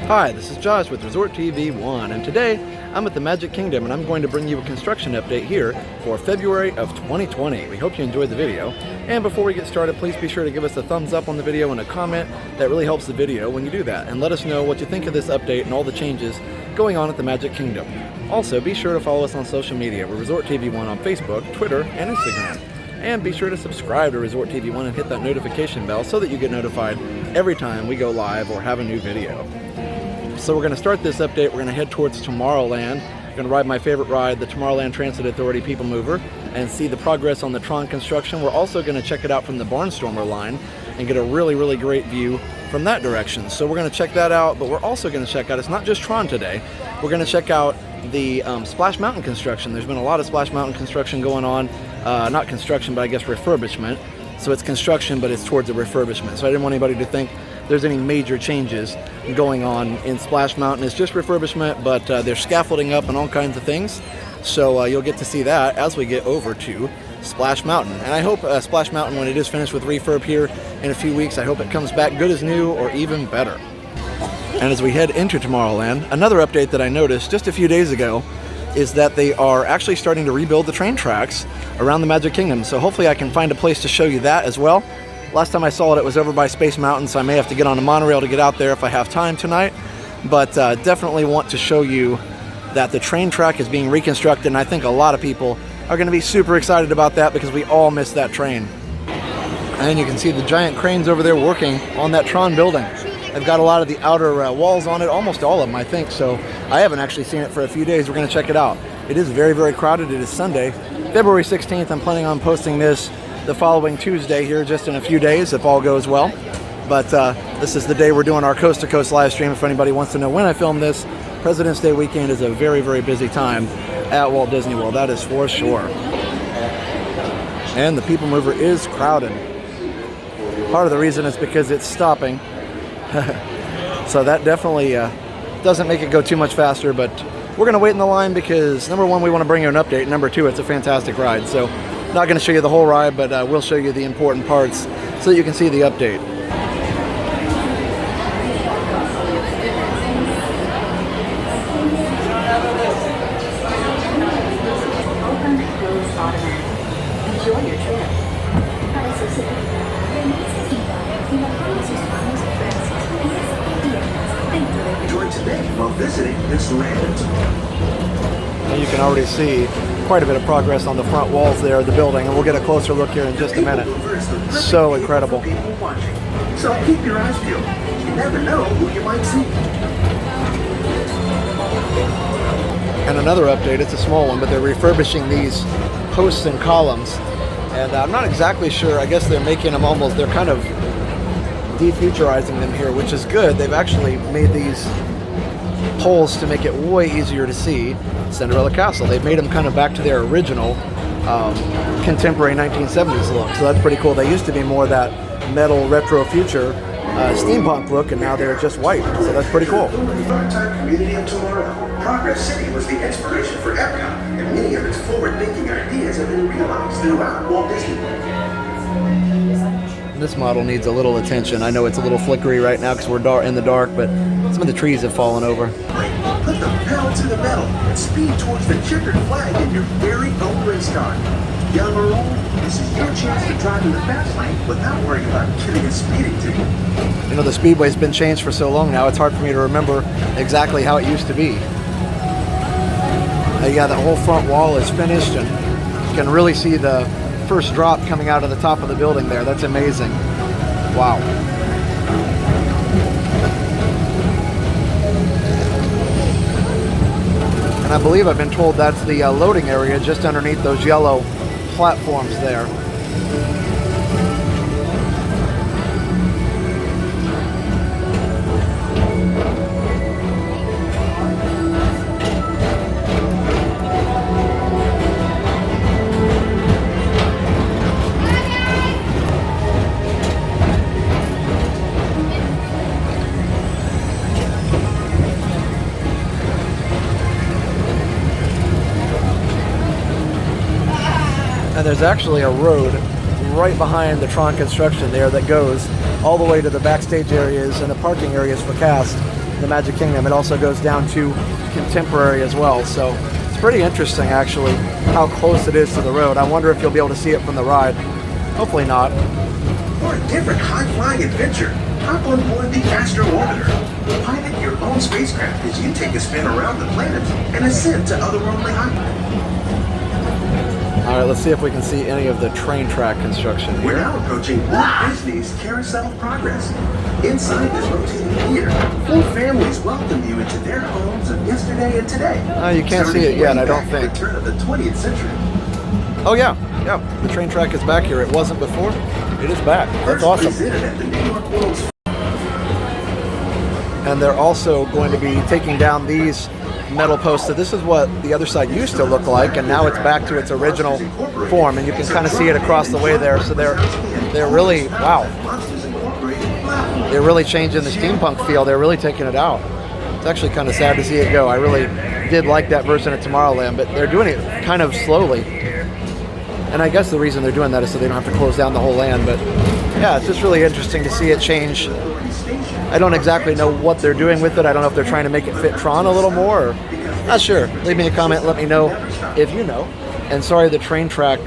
Hi, this is Josh with Resort TV 1, and today I'm at the Magic Kingdom and I'm going to bring you a construction update here for February of 2020. We hope you enjoyed the video, and before we get started, please be sure to give us a thumbs up on the video and a comment. That really helps the video when you do that, and let us know what you think of this update and all the changes going on at the Magic Kingdom. Also, be sure to follow us on social media. We're Resort TV 1 on Facebook, Twitter, and Instagram. And be sure to subscribe to Resort TV 1 and hit that notification bell so that you get notified every time we go live or have a new video. So we're going to start this update. We're going to head towards Tomorrowland. We're going to ride my favorite ride, the Tomorrowland Transit Authority People Mover, and see the progress on the Tron construction. We're also going to check it out from the Barnstormer line and get a really great view from that direction. So we're going to check that out, but we're also going to check out, it's not just Tron today, we're going to check out the Splash Mountain construction. There's been a lot of Splash Mountain construction going on. Not construction, but I guess refurbishment. So it's construction, but it's towards a refurbishment. So I didn't want anybody to think there's any major changes going on in Splash Mountain. It's just refurbishment, but they're scaffolding up and all kinds of things. So you'll get to see that as we get over to Splash Mountain. And I hope Splash Mountain, when it is finished with refurb here in a few weeks, I hope it comes back good as new or even better. And as we head into Tomorrowland, another update that I noticed just a few days ago is that they are actually starting to rebuild the train tracks around the Magic Kingdom. So hopefully I can find a place to show you that as well. Last time I saw it, it was over by Space Mountain, so I may have to get on a monorail to get out there if I have time tonight. But definitely want to show you that the train track is being reconstructed, and I think a lot of people are going to be super excited about that because we all miss that train. And you can see the giant cranes over there working on that Tron building. They've got a lot of the outer walls on it, almost all of them, I think. So I haven't actually seen it for a few days. We're going to check it out. It is very crowded. It is Sunday, February 16th. I'm planning on posting this the following Tuesday here, just in a few days, if all goes well. But this is the day we're doing our Coast to Coast live stream. If anybody wants to know when I film this, President's Day weekend is a very busy time at Walt Disney World. That is for sure. And the People Mover is crowded. Part of the reason is because it's stopping. So that definitely doesn't make it go too much faster, but we're going to wait in the line because, number one, we want to bring you an update. Number two, it's a fantastic ride. So not going to show you the whole ride, but we'll show you the important parts so that you can see the update. Open and close automatically. Enjoy your trip. Enjoy today while visiting this land. And you can already see quite a bit of progress on the front walls there of the building, and we'll get a closer look here in just a minute. So incredible. So keep your eyes peeled. You never know who you might see. And another update, it's a small one, but they're refurbishing these posts and columns. And I'm not exactly sure, I guess they're making them almost, they're kind of defuturizing them here, which is good. They've actually made these poles to make it way easier to see Cinderella Castle. They've made them kind of back to their original contemporary 1970s look, so that's pretty cool. They used to be more that metal retro future steampunk look, and now they're just white, so that's pretty cool. For the part-time community of tomorrow, Progress City was the inspiration for Epcot, and many of its forward-thinking ideas have been realized throughout Walt Disney World. This model needs a little attention. I know it's a little flickery right now because we're in the dark, but some of the trees have fallen over. Put the pedal to the metal and speed towards the checkered flag in your very own race car. Young or old, this is your chance to drive in the fast lane without worrying about getting a speeding ticket. You know, the speedway's been changed for so long now, it's hard for me to remember exactly how it used to be. Yeah, the whole front wall is finished, and you can really see the first drop coming out of the top of the building there. That's amazing. Wow. And I believe I've been told that's the loading area just underneath those yellow platforms there. And there's actually a road right behind the Tron construction there that goes all the way to the backstage areas and the parking areas for cast the Magic Kingdom. It also goes down to Contemporary as well. So it's pretty interesting, actually, how close it is to the road. I wonder if you'll be able to see it from the ride. Hopefully not. For a different high-flying adventure, hop on board the Astro Orbiter. Pilot your own spacecraft as you take a spin around the planet and ascend to otherworldly height. All right, let's see if we can see any of the train track construction We're here. now approaching Walt Disney's Carousel of Progress. Inside this rotating pier, 4 families welcome you into their homes of yesterday and today. You can't see it yet, I don't think. The turn of the 20th century. Oh yeah, the train track is back here. It wasn't before. It is back. That's awesome. Presented at the New York World's And they're also going to be taking down these metal posts. So this is what the other side used to look like, and now it's back to its original form, and you can kind of see it across the way there. So they're really, wow, they're really changing the steampunk feel. They're really taking it out. It's actually kind of sad to see it go. I really did like that version of Tomorrowland, but they're doing it kind of slowly. And I guess the reason they're doing that is so they don't have to close down the whole land. But yeah, it's just really interesting to see it change. I don't exactly know what they're doing with it. I don't know if they're trying to make it fit Tron a little more, or not sure. Leave me a comment, let me know if you know. And sorry the train track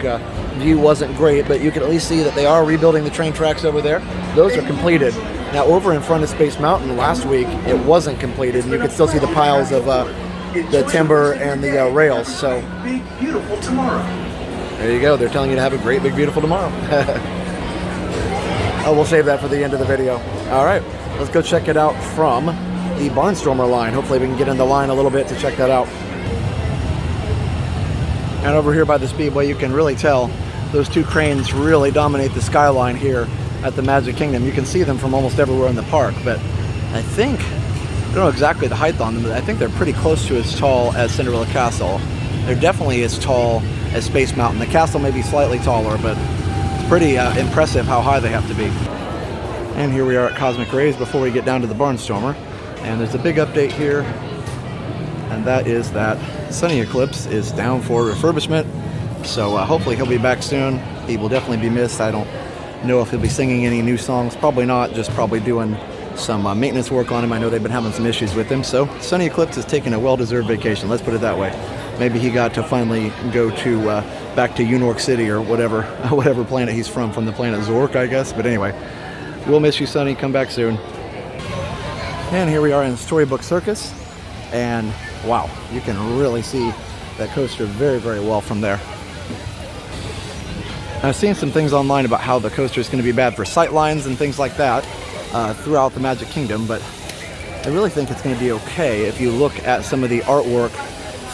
view wasn't great, but you can at least see that they are rebuilding the train tracks over there. Those are completed. Now over in front of Space Mountain last week, it wasn't completed, and you can still see the piles of the timber and the rails. So big, beautiful tomorrow. there you go. They're telling you to have a great, big, beautiful tomorrow. Oh, we'll save that for the end of the video. All right, let's go check it out from the Barnstormer line. Hopefully we can get in the line a little bit to check that out. And over here by the Speedway, you can really tell those 2 cranes really dominate the skyline here at the Magic Kingdom. You can see them from almost everywhere in the park, but I don't know exactly the height on them, but I think they're pretty close to as tall as Cinderella Castle. They're definitely as tall as Space Mountain. The castle may be slightly taller, but it's pretty impressive how high they have to be. And here we are at Cosmic Rays before we get down to the Barnstormer. And there's a big update here, and that is that Sonny Eclipse is down for refurbishment. So hopefully he'll be back soon. He will definitely be missed. I don't know if he'll be singing any new songs. Probably not, just probably doing some maintenance work on him. I know they've been having some issues with him. So Sonny Eclipse is taking a well-deserved vacation. Let's put it that way. Maybe he got to finally go to back to New York City or whatever planet he's from the planet Zork, I guess. But anyway, we'll miss you, Sonny. Come back soon. And here we are in Storybook Circus, and wow, you can really see that coaster very, very well from there. I've seen some things online about how the coaster is going to be bad for sight lines and things like that throughout the Magic Kingdom, but I really think it's going to be okay if you look at some of the artwork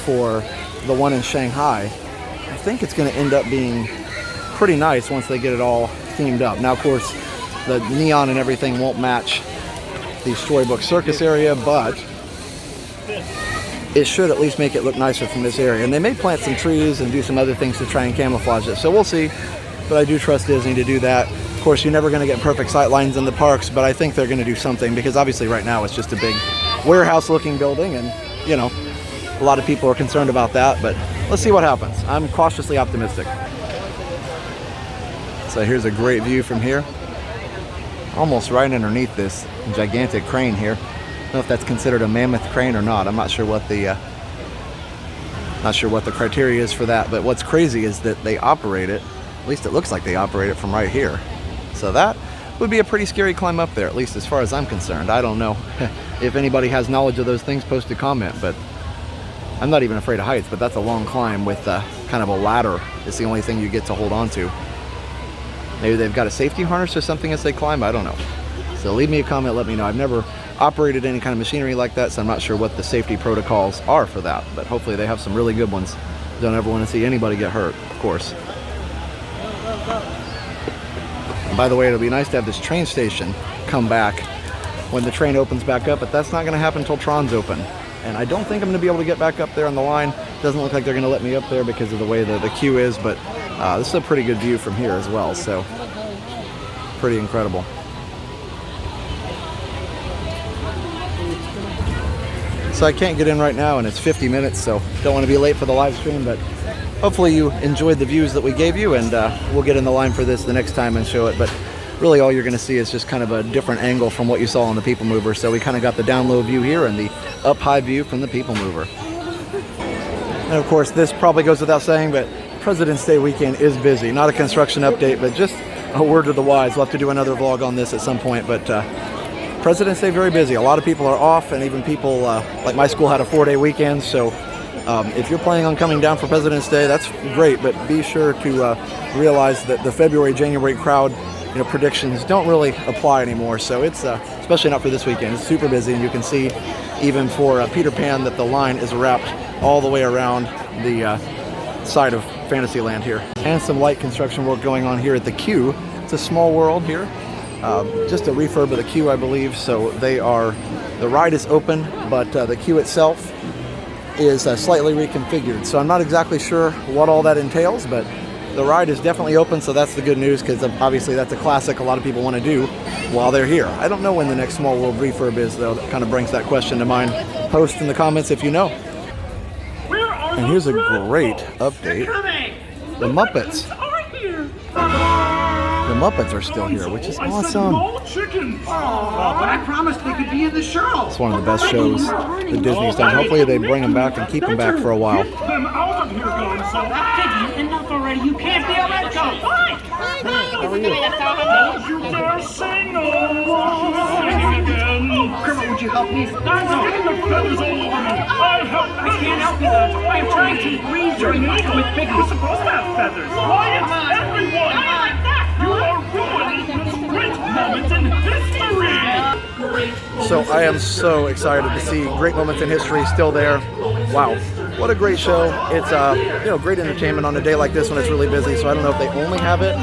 for the one in Shanghai. I think it's going to end up being pretty nice once they get it all themed up. Now, of course, the neon and everything won't match the Storybook Circus area, but it should at least make it look nicer from this area. And they may plant some trees and do some other things to try and camouflage it. So we'll see, but I do trust Disney to do that. Of course, you're never going to get perfect sight lines in the parks, but I think they're going to do something, because obviously right now it's just a big warehouse-looking building, and, you know, a lot of people are concerned about that, but let's see what happens. I'm cautiously optimistic. So here's a great view from here. Almost right underneath this gigantic crane here. I don't know if that's considered a mammoth crane or not. I'm not sure what the criteria is for that. But what's crazy is that they operate it. At least it looks like they operate it from right here. So that would be a pretty scary climb up there, at least as far as I'm concerned. I don't know if anybody has knowledge of those things. Post a comment. But I'm not even afraid of heights. But that's a long climb with kind of a ladder. It's the only thing you get to hold on to. Maybe they've got a safety harness or something as they climb. I don't know. So leave me a comment, let me know. I've never operated any kind of machinery like that, so I'm not sure what the safety protocols are for that. But hopefully they have some really good ones. Don't ever want to see anybody get hurt, of course. And by the way, it'll be nice to have this train station come back when the train opens back up, but that's not going to happen until Tron's open. And I don't think I'm going to be able to get back up there on the line. Doesn't look like they're going to let me up there because of the way the queue is, but this is a pretty good view from here as well, so pretty incredible. So I can't get in right now, and it's 50 minutes, so don't want to be late for the live stream, but hopefully you enjoyed the views that we gave you, and we'll get in the line for this the next time and show it. But really all you're going to see is just kind of a different angle from what you saw on the People Mover. So we kind of got the down low view here and the up high view from the People Mover. And of course, this probably goes without saying, but President's Day weekend is busy. Not a construction update, but just a word to the wise. We'll have to do another vlog on this at some point, but President's Day very busy. A lot of people are off, and even people like my school had a 4-day weekend. So if you're planning on coming down for President's Day, that's great, but be sure to realize that the February, January crowd, predictions don't really apply anymore. So it's especially not for this weekend. It's super busy, and you can see even for Peter Pan that the line is wrapped all the way around the side of Fantasyland here. And some light construction work going on here at the queue. It's a small world here, just a refurb of the queue, I believe. So the ride is open, but the queue itself is slightly reconfigured. So I'm not exactly sure what all that entails, but the ride is definitely open, so that's the good news, because obviously that's a classic a lot of people want to do while they're here. I don't know when the next Small World refurb is, though. That kind of brings that question to mind. Post in the comments if you know. And here's a great update. The Muppets. The Muppets are still here, which is awesome. But I promised they could be in the show. It's one of the best shows that Disney's done. Hopefully they bring them back and keep them back for a while. Enough already. You can't be a red coat. How are you? You dare say no. Kermit, would you help me? No. I can't help you. I'm trying to read your name with big. You're supposed to have feathers. Quiet, everyone! You are ruining this great moment in history! So I am so excited to see Great Moments in History still there. Wow, what a great show. It's great entertainment on a day like this when it's really busy. So I don't know if they only have it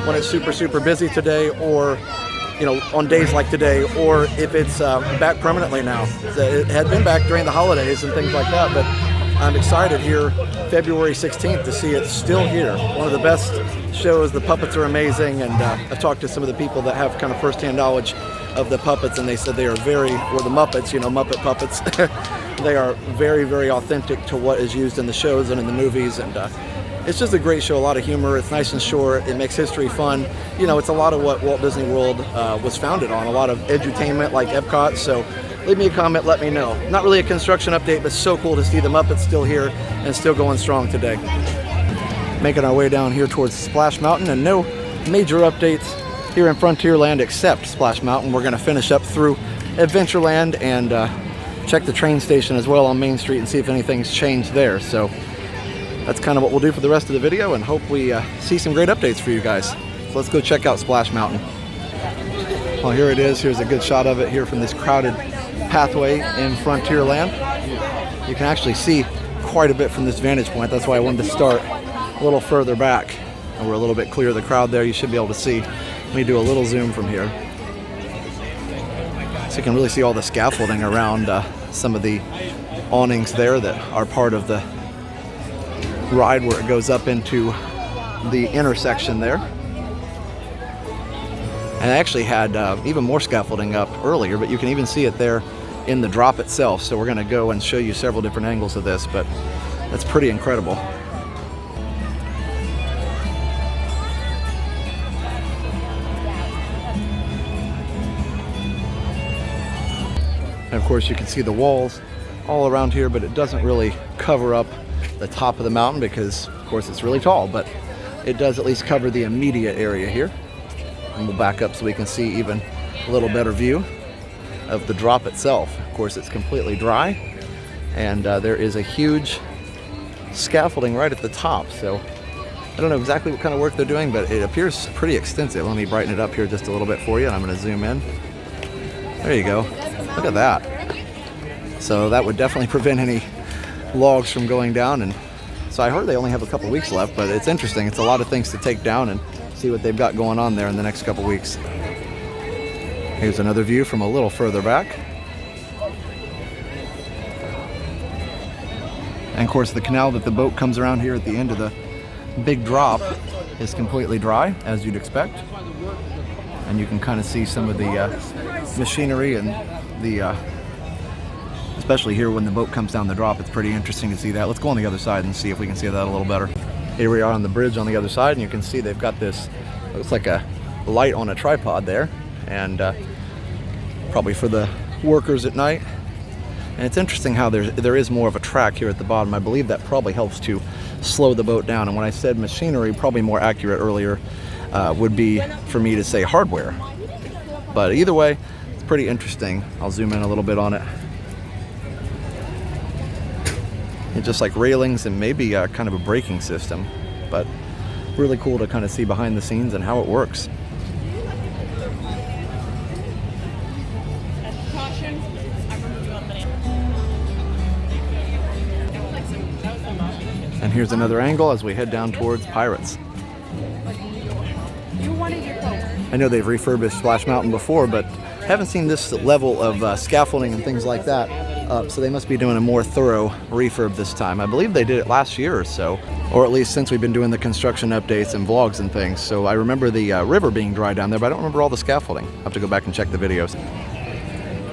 when it's super busy today, or on days like today, or if it's back permanently now. It had been back during the holidays and things like that, but I'm excited here February 16th to see it still here. One of the best shows. The puppets are amazing, and I've talked to some of the people that have kind of first-hand knowledge of the puppets, and they said they are the Muppets, Muppet puppets. They are very authentic to what is used in the shows and in the movies, and it's just a great show. A lot of humor. It's nice and short. It makes history fun. It's a lot of what Walt Disney World was founded on. A lot of edutainment like Epcot. So leave me a comment, let me know. Not really a construction update, but so cool to see the Muppets still here and still going strong today. Making our way down here towards Splash Mountain, and no major updates here in Frontierland except Splash Mountain. We're going to finish up through Adventureland and check the train station as well on Main Street and see if anything's changed there. So that's kind of what we'll do for the rest of the video, and hope we see some great updates for you guys. So let's go check out Splash Mountain. Well, here it is. Here's a good shot of it here from this crowded pathway in Frontierland. You can actually see quite a bit from this vantage point. That's why I wanted to start a little further back. And we're a little bit clear of the crowd there. You should be able to see. Let me do a little zoom from here. So you can really see all the scaffolding around some of the awnings there that are part of the ride where it goes up into the intersection there. And I actually had even more scaffolding up earlier, but you can even see it there in the drop itself. So we're going to go and show you several different angles of this, but that's pretty incredible. And of course you can see the walls all around here, but it doesn't really cover up the top of the mountain because of course it's really tall, but it does at least cover the immediate area here. And we'll back up so we can see even a little better view of the drop itself. Of course it's completely dry, and there is a huge scaffolding right at the top. So I don't know exactly what kind of work they're doing, but it appears pretty extensive. Let me brighten it up here just a little bit for you, and I'm going to zoom in. There you go. Look at that. So that would definitely prevent any logs from going down. And so I heard they only have a couple weeks left, but it's interesting. It's a lot of things to take down and see what they've got going on there in the next couple weeks. Here's another view from a little further back. And of course the canal that the boat comes around here at the end of the big drop is completely dry, as you'd expect. And you can kind of see some of the machinery and the especially here when the boat comes down the drop. It's pretty interesting to see that. Let's go on the other side and see if we can see that a little better. Here we are on the bridge on the other side, and you can see they've got this, looks like a light on a tripod there, and probably for the workers at night. And it's interesting how there is more of a track here at the bottom. I believe that probably helps to slow the boat down. And when I said machinery, probably more accurate earlier would be for me to say hardware. But either way, it's pretty interesting. I'll zoom in a little bit on it. It's just like railings and maybe kind of a braking system, but really cool to kind of see behind the scenes and how it works. And here's another angle as we head down towards Pirates. I know they've refurbished Splash Mountain before, but haven't seen this level of scaffolding and things like that. So they must be doing a more thorough refurb this time. I believe they did it last year or so, or at least since we've been doing the construction updates and vlogs and things. So I remember the river being dry down there, but I don't remember all the scaffolding. I'll have to go back and check the videos.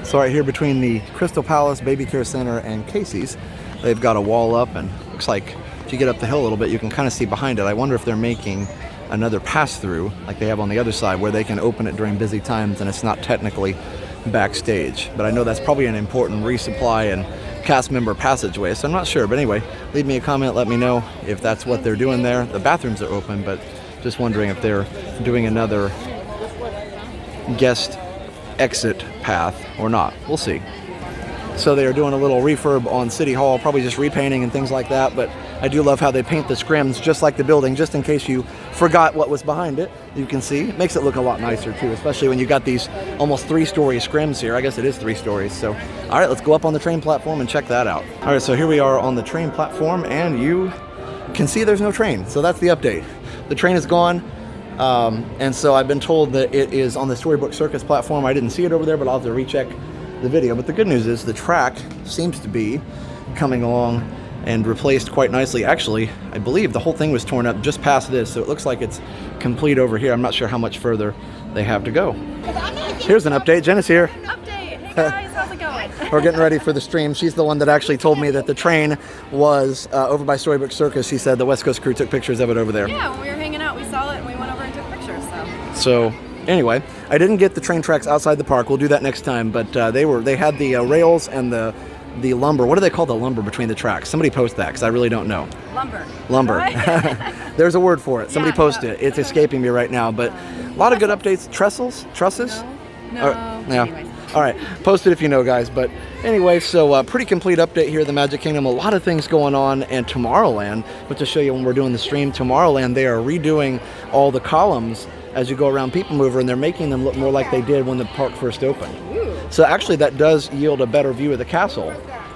So right here between the Crystal Palace, Baby Care Center, and Casey's, they've got a wall up, and looks like if you get up the hill a little bit, you can kind of see behind it. I wonder if they're making another pass-through like they have on the other side, where they can open it during busy times and it's not technically backstage. But I know that's probably an important resupply and cast member passageway, so I'm not sure. But anyway, leave me a comment, let me know if that's what they're doing there. The bathrooms are open, but just wondering if they're doing another guest exit path or not. We'll see. So they are doing a little refurb on City Hall, probably just repainting and things like that, but I do love how they paint the scrims just like the building, just in case you forgot what was behind it. You can see, it makes it look a lot nicer too, especially when you got these almost 3-story scrims here. I guess it is 3 stories. So, all right, let's go up on the train platform and check that out. All right, so here we are on the train platform, and you can see there's no train. So that's the update. The train is gone. And so I've been told that it is on the Storybook Circus platform. I didn't see it over there, but I'll have to recheck the video. But the good news is the track seems to be coming along and replaced quite nicely. Actually, I believe the whole thing was torn up just past this, so it looks like it's complete over here. I'm not sure how much further they have to go. Here's an update. Jen is here. Update. Hey guys, how's it going? We're getting ready for the stream. She's the one that actually told me that the train was over by Storybook Circus. She said the West Coast crew took pictures of it over there. Yeah, when we were hanging out, we saw it and we went over and took pictures. So anyway, I didn't get the train tracks outside the park. We'll do that next time. But they had the rails and the lumber. What do they call the lumber between the tracks? Somebody post that, because I really don't know. Lumber. There's a word for it. Somebody post it. It's escaping me right now. But a lot of good updates. Trusses? No. Yeah. Anyways. All right. Post it if you know, guys. But anyway, so pretty complete update here at the Magic Kingdom. A lot of things going on. And Tomorrowland, but to show you when we're doing the stream, Tomorrowland, they are redoing all the columns as you go around People Mover, and they're making them look more like they did when the park first opened. So actually that does yield a better view of the castle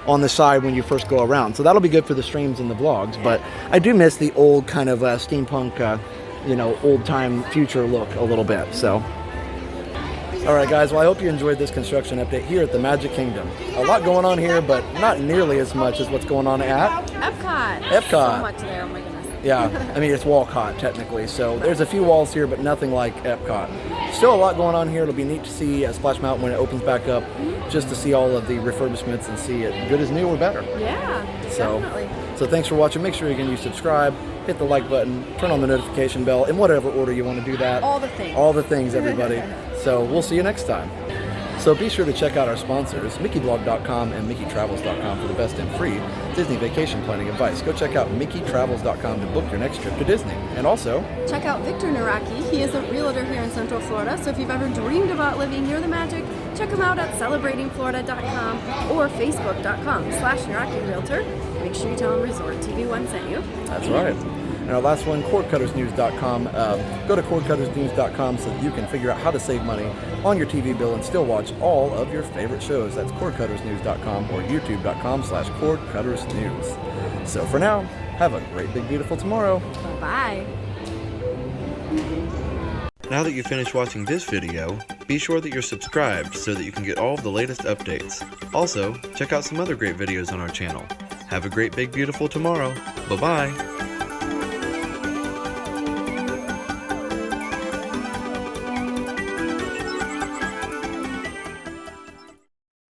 on the side when you first go around. So that'll be good for the streams and the vlogs. But I do miss the old kind of steampunk, old time future look a little bit. So, all right, guys. Well, I hope you enjoyed this construction update here at the Magic Kingdom. A lot going on here, but not nearly as much as what's going on at Epcot. So much there. Oh my goodness. Yeah, I mean, it's Walcott technically, so there's a few walls here, but nothing like Epcot. Still a lot going on here. It'll be neat to see Splash Mountain when it opens back up, just to see all of the refurbishments and see it good as new or better. Yeah, definitely. So thanks for watching. Make sure you subscribe, hit the like button, turn on the notification bell, in whatever order you want to do that. All the things. All the things, everybody. So we'll see you next time. So be sure to check out our sponsors, MickeyBlog.com and MickeyTravels.com, for the best and free Disney vacation planning advice. Go check out MickeyTravels.com to book your next trip to Disney. And also, check out Victor Naraki. He is a realtor here in Central Florida, so if you've ever dreamed about living near the magic, check him out at celebratingflorida.com or facebook.com/Naraki Realtor. Make sure you tell him Resort TV 1 sent you. That's right. And our last one, cordcuttersnews.com. Go to cordcuttersnews.com so that you can figure out how to save money on your TV bill and still watch all of your favorite shows. That's cordcuttersnews.com or youtube.com/cordcuttersnews. So for now, have a great, big, beautiful tomorrow. Bye. Now that you've finished watching this video, be sure that you're subscribed so that you can get all of the latest updates. Also, check out some other great videos on our channel. Have a great, big, beautiful tomorrow. Bye-bye.